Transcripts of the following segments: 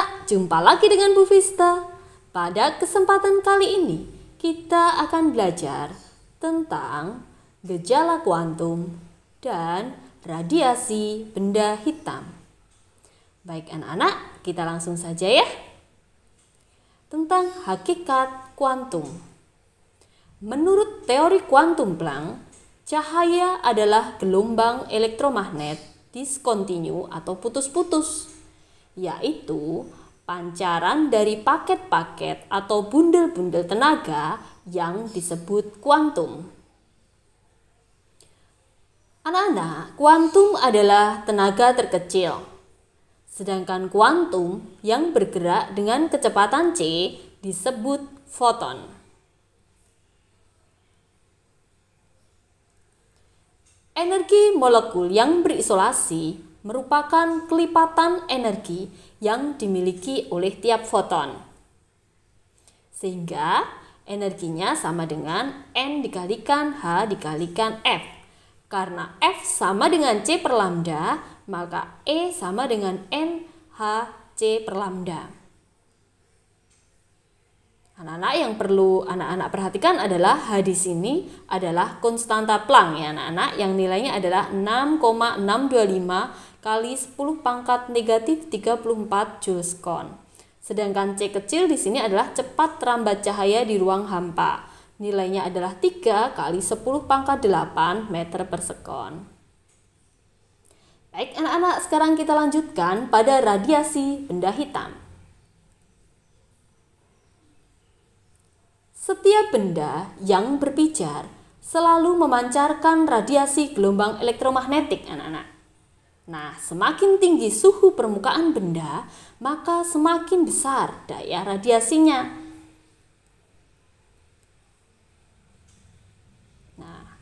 anak-anak, jumpa lagi dengan Bu Vista. Pada kesempatan kali ini, kita akan belajar tentang gejala kuantum dan radiasi benda hitam. Baik anak-anak, kita langsung saja ya. Tentang hakikat kuantum. Menurut teori kuantum Planck, cahaya adalah gelombang elektromagnet diskontinu atau putus-putus, yaitu pancaran dari paket-paket atau bundel-bundel tenaga yang disebut kuantum. Anak-anak, kuantum adalah tenaga terkecil, sedangkan kuantum yang bergerak dengan kecepatan c disebut foton. Energi molekul yang berisolasi merupakan kelipatan energi yang dimiliki oleh tiap foton. Sehingga energinya sama dengan N dikalikan H dikalikan F. Karena F sama dengan C per lambda, maka E sama dengan N H C per lambda. Anak-anak yang perlu anak-anak perhatikan adalah H di sini adalah konstanta Planck ya anak-anak, yang nilainya adalah 6,625 kali 10 pangkat negatif 34 Joules Coulomb. Sedangkan C kecil di sini adalah cepat terambat cahaya di ruang hampa. Nilainya adalah 3 kali 10 pangkat 8 meter per sekon. Baik anak-anak, sekarang kita lanjutkan pada radiasi benda hitam. Setiap benda yang berpijar selalu memancarkan radiasi gelombang elektromagnetik anak-anak. Nah, semakin tinggi suhu permukaan benda, maka semakin besar daya radiasinya. Nah,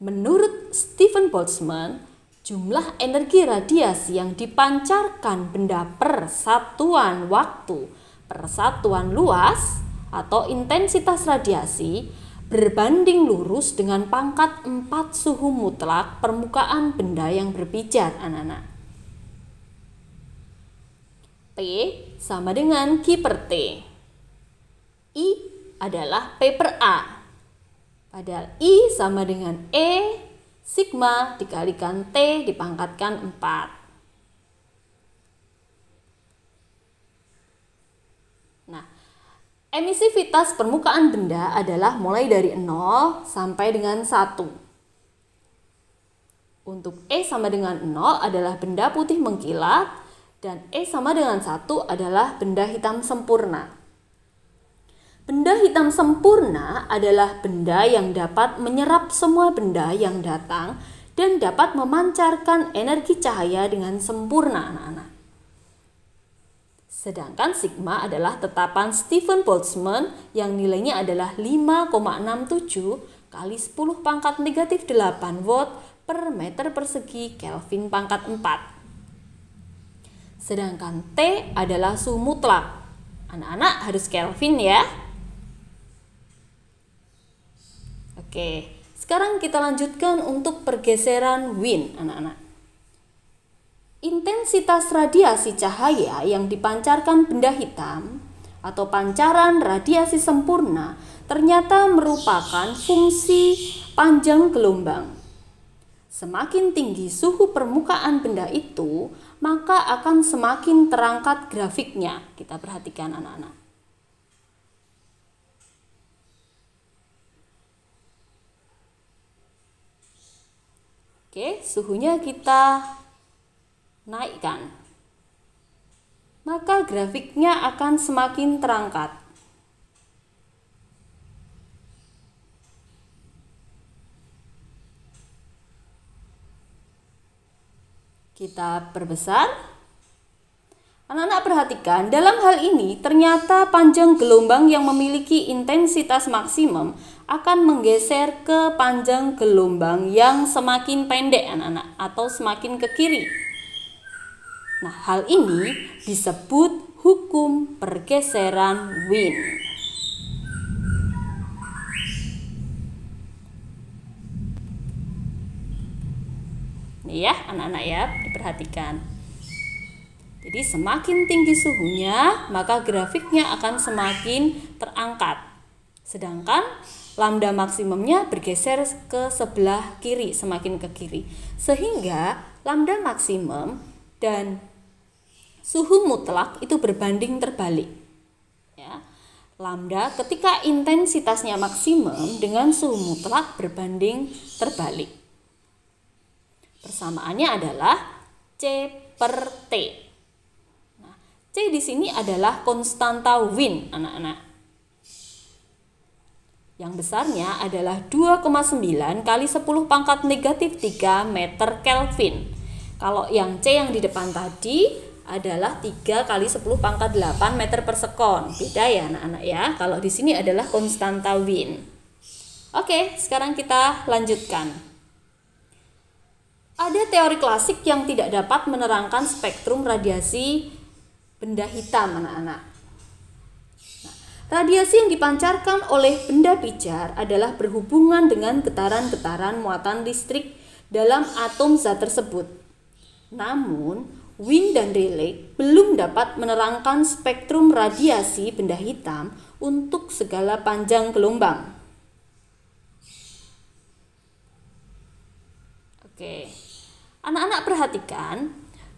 menurut Stephen Boltzmann, jumlah energi radiasi yang dipancarkan benda per satuan waktu, per satuan luas, atau intensitas radiasi berbanding lurus dengan pangkat 4 suhu mutlak permukaan benda yang berpijar anak-anak. P sama dengan Q per T. I adalah P per A. Padahal I sama dengan E sigma dikalikan T dipangkatkan 4. Emisivitas permukaan benda adalah mulai dari 0 sampai dengan 1. Untuk E sama dengan 0 adalah benda putih mengkilat dan E sama dengan 1 adalah benda hitam sempurna. Benda hitam sempurna adalah benda yang dapat menyerap semua benda yang datang dan dapat memancarkan energi cahaya dengan sempurna anak-anak. Sedangkan sigma adalah tetapan Stephen Boltzmann yang nilainya adalah 5,67 kali 10 pangkat negatif 8 watt per meter persegi Kelvin pangkat 4. Sedangkan T adalah suhu mutlak. Anak-anak harus Kelvin ya. Oke, sekarang kita lanjutkan untuk pergeseran Wien anak-anak. Intensitas radiasi cahaya yang dipancarkan benda hitam atau pancaran radiasi sempurna ternyata merupakan fungsi panjang gelombang. Semakin tinggi suhu permukaan benda itu, maka akan semakin terangkat grafiknya. Kita perhatikan anak-anak. Oke, suhunya kita naikkan, maka grafiknya akan semakin terangkat. Kita perbesar. Anak-anak perhatikan, dalam hal ini ternyata panjang gelombang yang memiliki intensitas maksimum akan menggeser ke panjang gelombang yang semakin pendek anak-anak atau semakin ke kiri. Nah, hal ini disebut hukum pergeseran Wien. Nih ya, anak-anak ya, diperhatikan. Jadi semakin tinggi suhunya, maka grafiknya akan semakin terangkat. Sedangkan lambda maksimumnya bergeser ke sebelah kiri, semakin ke kiri. Sehingga lambda maksimum dan suhu mutlak itu berbanding terbalik. Ya. Lambda ketika intensitasnya maksimum dengan suhu mutlak berbanding terbalik. Persamaannya adalah C per T. C di sini adalah konstanta Wien, anak-anak. Yang besarnya adalah 2,9 kali 10 pangkat negatif 3 meter Kelvin. Kalau yang C yang di depan tadi adalah 3 kali 10 pangkat 8 meter per sekon. Beda ya anak-anak ya. Kalau di sini adalah konstanta Wien. Oke, sekarang kita lanjutkan. Ada teori klasik yang tidak dapat menerangkan spektrum radiasi benda hitam, anak-anak. Nah, radiasi yang dipancarkan oleh benda pijar adalah berhubungan dengan getaran-getaran muatan listrik dalam atom zat tersebut. Namun, Wien dan Rayleigh belum dapat menerangkan spektrum radiasi benda hitam untuk segala panjang gelombang. Oke, anak-anak perhatikan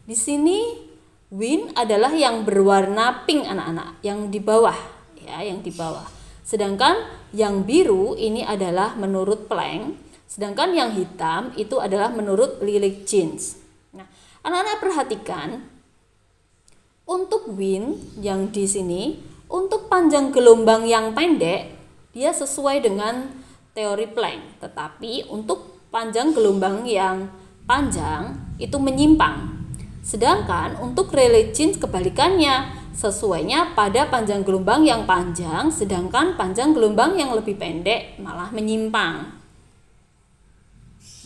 di sini. Wien adalah yang berwarna pink, anak-anak, yang di bawah ya, yang di bawah. Sedangkan yang biru ini adalah menurut Planck, sedangkan yang hitam itu adalah menurut Lillich-Jeans. Nah, anak-anak perhatikan untuk Wien yang di sini, untuk panjang gelombang yang pendek dia sesuai dengan teori Planck, tetapi untuk panjang gelombang yang panjang itu menyimpang. Sedangkan untuk Rayleigh-Jeans kebalikannya, sesuainya pada panjang gelombang yang panjang, sedangkan panjang gelombang yang lebih pendek malah menyimpang.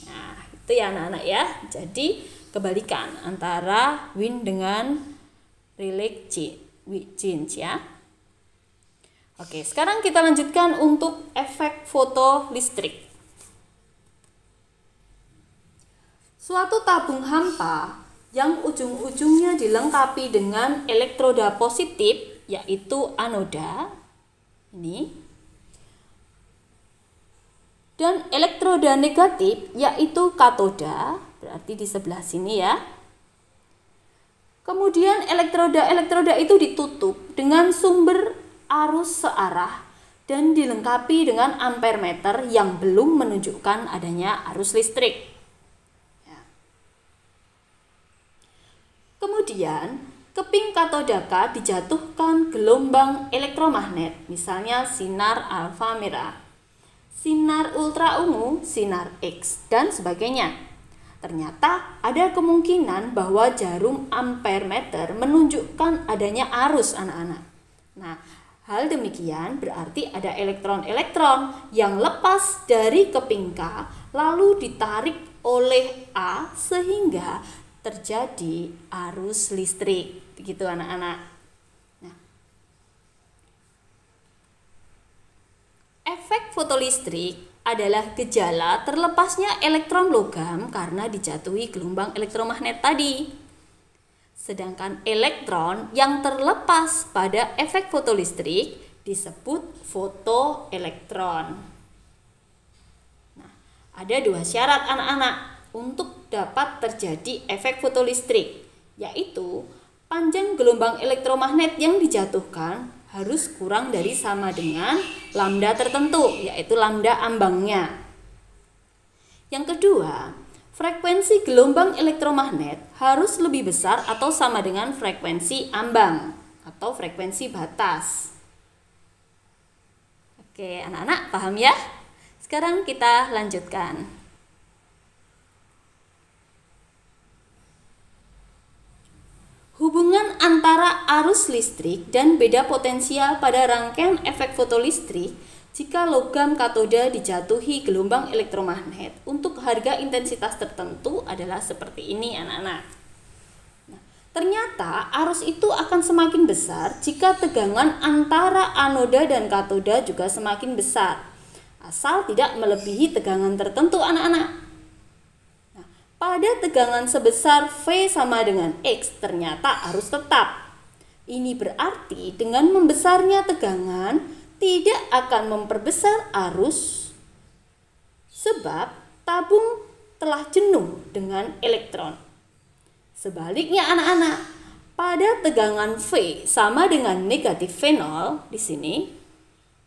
Nah, itu ya anak-anak ya. Jadi kebalikan antara Wien dengan Rayleigh-Jeans ya. Oke, sekarang kita lanjutkan untuk efek fotolistrik. Suatu tabung hampa yang ujung-ujungnya dilengkapi dengan elektroda positif, yaitu anoda ini, dan elektroda negatif, yaitu katoda, berarti di sebelah sini ya. Kemudian elektroda itu ditutup dengan sumber arus searah dan dilengkapi dengan ampermeter yang belum menunjukkan adanya arus listrik. Kemudian, keping katodaka dijatuhkan gelombang elektromagnet, misalnya sinar alfa merah, sinar ultra ungu, sinar X, dan sebagainya. Ternyata ada kemungkinan bahwa jarum ampermeter menunjukkan adanya arus, anak-anak. Nah, hal demikian berarti ada elektron-elektron yang lepas dari keping K lalu ditarik oleh A sehingga terjadi arus listrik, begitu anak-anak. Nah, efek fotolistrik adalah gejala terlepasnya elektron logam karena dijatuhi gelombang elektromagnet tadi. Sedangkan elektron yang terlepas pada efek fotolistrik disebut fotoelektron. Nah, ada dua syarat anak-anak untuk dapat terjadi efek fotolistrik, yaitu panjang gelombang elektromagnet yang dijatuhkan harus kurang dari sama dengan lambda tertentu, yaitu lambda ambangnya. Yang kedua, frekuensi gelombang elektromagnet harus lebih besar atau sama dengan frekuensi ambang atau frekuensi batas. Oke, anak-anak paham ya? Sekarang kita lanjutkan. Hubungan antara arus listrik dan beda potensial pada rangkaian efek fotolistrik jika logam katoda dijatuhi gelombang elektromagnet untuk harga intensitas tertentu adalah seperti ini anak-anak. Nah, ternyata arus itu akan semakin besar jika tegangan antara anoda dan katoda juga semakin besar, asal tidak melebihi tegangan tertentu anak-anak. pada tegangan sebesar V sama dengan X ternyata arus tetap. Ini berarti dengan membesarnya tegangan tidak akan memperbesar arus sebab tabung telah jenuh dengan elektron. Sebaliknya anak-anak, pada tegangan V sama dengan negatif V0 di sini,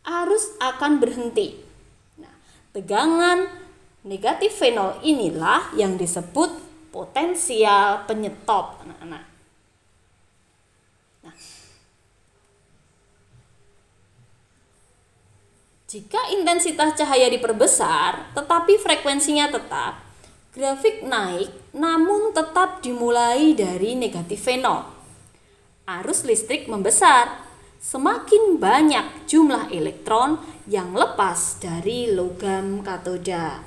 arus akan berhenti. Nah, tegangan negatif V0 inilah yang disebut potensial penyetop, anak-anak. Nah, jika intensitas cahaya diperbesar tetapi frekuensinya tetap, grafik naik namun tetap dimulai dari negatif V0. Arus listrik membesar. Semakin banyak jumlah elektron yang lepas dari logam katoda.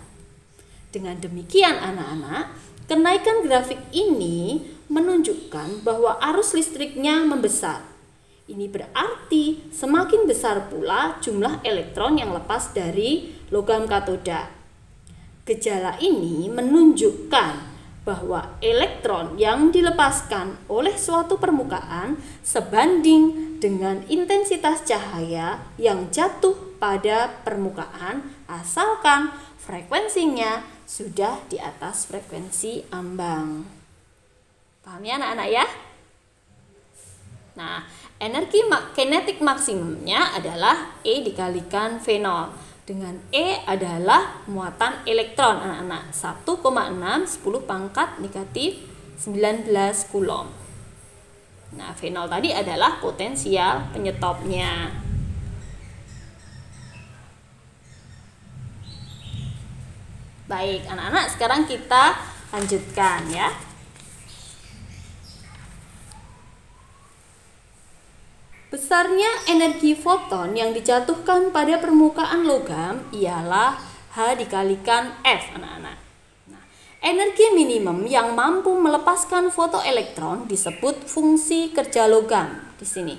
Dengan demikian anak-anak, kenaikan grafik ini menunjukkan bahwa arus listriknya membesar. Ini berarti semakin besar pula jumlah elektron yang lepas dari logam katoda. Gejala ini menunjukkan bahwa elektron yang dilepaskan oleh suatu permukaan sebanding dengan intensitas cahaya yang jatuh pada permukaan asalkan frekuensinya sudah di atas frekuensi ambang. Paham ya anak-anak ya? Nah, energi kinetik maksimumnya adalah E dikalikan V0. Dengan E adalah muatan elektron anak-anak 1,6 10 pangkat negatif 19 Coulomb. Nah, V0 tadi adalah potensial penyetopnya. Baik, anak-anak, sekarang kita lanjutkan ya. Besarnya energi foton yang dijatuhkan pada permukaan logam ialah H dikalikan F, anak-anak. Nah, energi minimum yang mampu melepaskan fotoelektron disebut fungsi kerja logam di sini.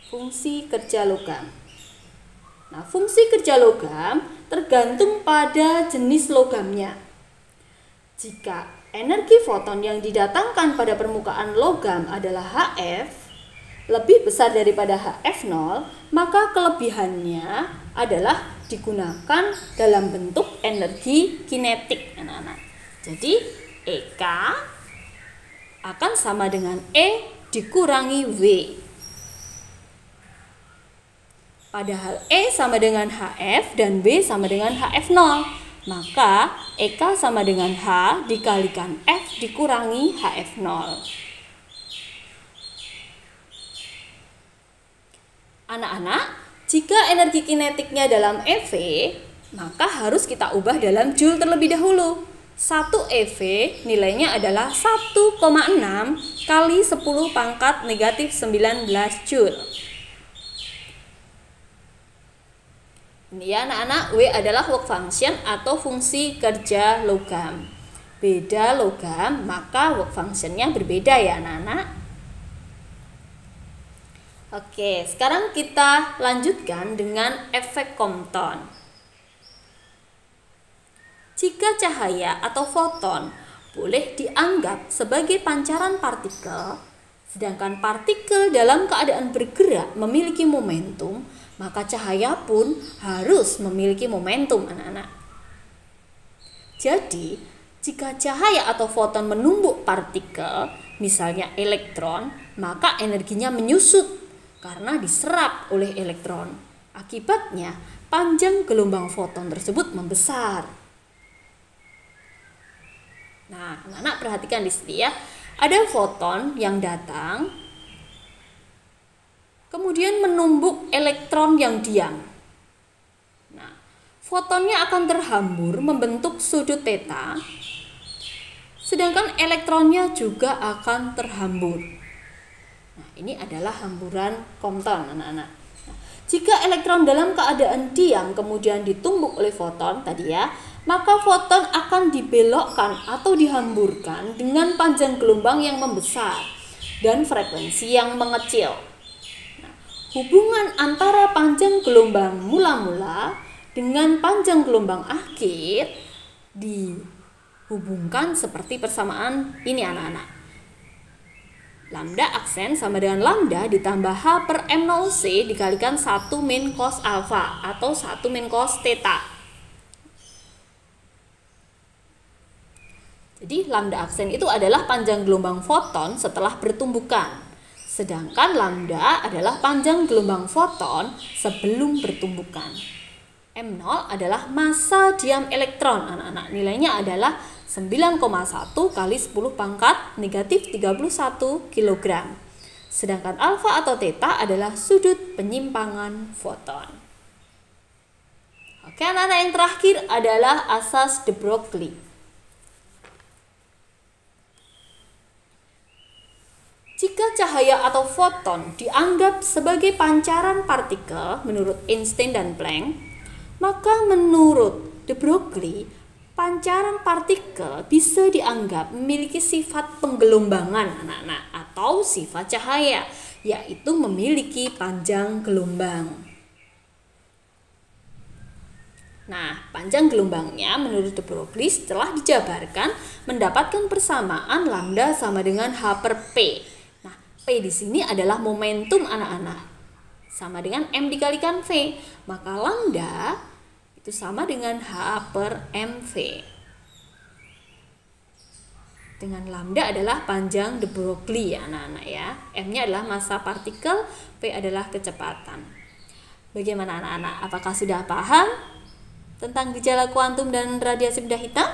Fungsi kerja logam. Nah, fungsi kerja logam tergantung pada jenis logamnya. Jika energi foton yang didatangkan pada permukaan logam adalah HF lebih besar daripada HF0, maka kelebihannya adalah digunakan dalam bentuk energi kinetik, anak-anak. Jadi EK akan sama dengan E dikurangi V. Padahal E sama dengan HF dan V sama dengan HF0. Maka EK sama dengan H dikalikan F dikurangi HF0. Anak-anak, jika energi kinetiknya dalam EV, maka harus kita ubah dalam Joule terlebih dahulu. 1 EV nilainya adalah 1,6 kali 10 pangkat negatif 19 Joule. Ini ya anak-anak, W adalah work function atau fungsi kerja logam. Beda logam, maka work functionnya berbeda ya anak-anak. Oke, sekarang kita lanjutkan dengan efek Compton. Jika cahaya atau foton boleh dianggap sebagai pancaran partikel, sedangkan partikel dalam keadaan bergerak memiliki momentum, maka cahaya pun harus memiliki momentum, anak-anak. Jadi, jika cahaya atau foton menumbuk partikel, misalnya elektron, maka energinya menyusut karena diserap oleh elektron. Akibatnya, panjang gelombang foton tersebut membesar. Nah, anak-anak perhatikan di sini ya. Ada foton yang datang, kemudian menumbuk elektron yang diam. Nah, fotonnya akan terhambur membentuk sudut theta, sedangkan elektronnya juga akan terhambur. Nah, ini adalah hamburan Compton, anak-anak. Nah, jika elektron dalam keadaan diam kemudian ditumbuk oleh foton tadi ya, maka foton akan dibelokkan atau dihamburkan dengan panjang gelombang yang membesar dan frekuensi yang mengecil. Nah, hubungan antara panjang gelombang mula-mula dengan panjang gelombang akhir Hubungkan seperti persamaan ini anak-anak. Lambda aksen sama dengan lambda ditambah H per M0C dikalikan 1 min cos alfa atau 1 min cos theta. Jadi lambda aksen itu adalah panjang gelombang foton setelah bertumbukan. Sedangkan lambda adalah panjang gelombang foton sebelum bertumbukan. M0 adalah massa diam elektron anak-anak. Nilainya adalah 9,1 kali 10 pangkat negatif 31 kg. Sedangkan alfa atau theta adalah sudut penyimpangan foton. Oke anak-anak, yang terakhir adalah asas de Broglie. Jika cahaya atau foton dianggap sebagai pancaran partikel menurut Einstein dan Planck, maka menurut de Broglie, pancaran partikel bisa dianggap memiliki sifat penggelombangan anak-anak atau sifat cahaya, yaitu memiliki panjang gelombang. Nah, panjang gelombangnya menurut de Broglie setelah dijabarkan mendapatkan persamaan lambda sama dengan H per P. Nah, P di sini adalah momentum anak-anak. Sama dengan M dikalikan V, maka lambda itu sama dengan H per MV. Dengan lambda adalah panjang de Broglie ya anak-anak ya. M-nya adalah massa partikel, V adalah kecepatan. Bagaimana anak-anak? Apakah sudah paham tentang gejala kuantum dan radiasi benda hitam?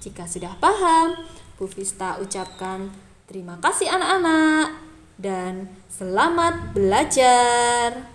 Jika sudah paham, Bu Vista ucapkan terima kasih anak-anak dan selamat belajar.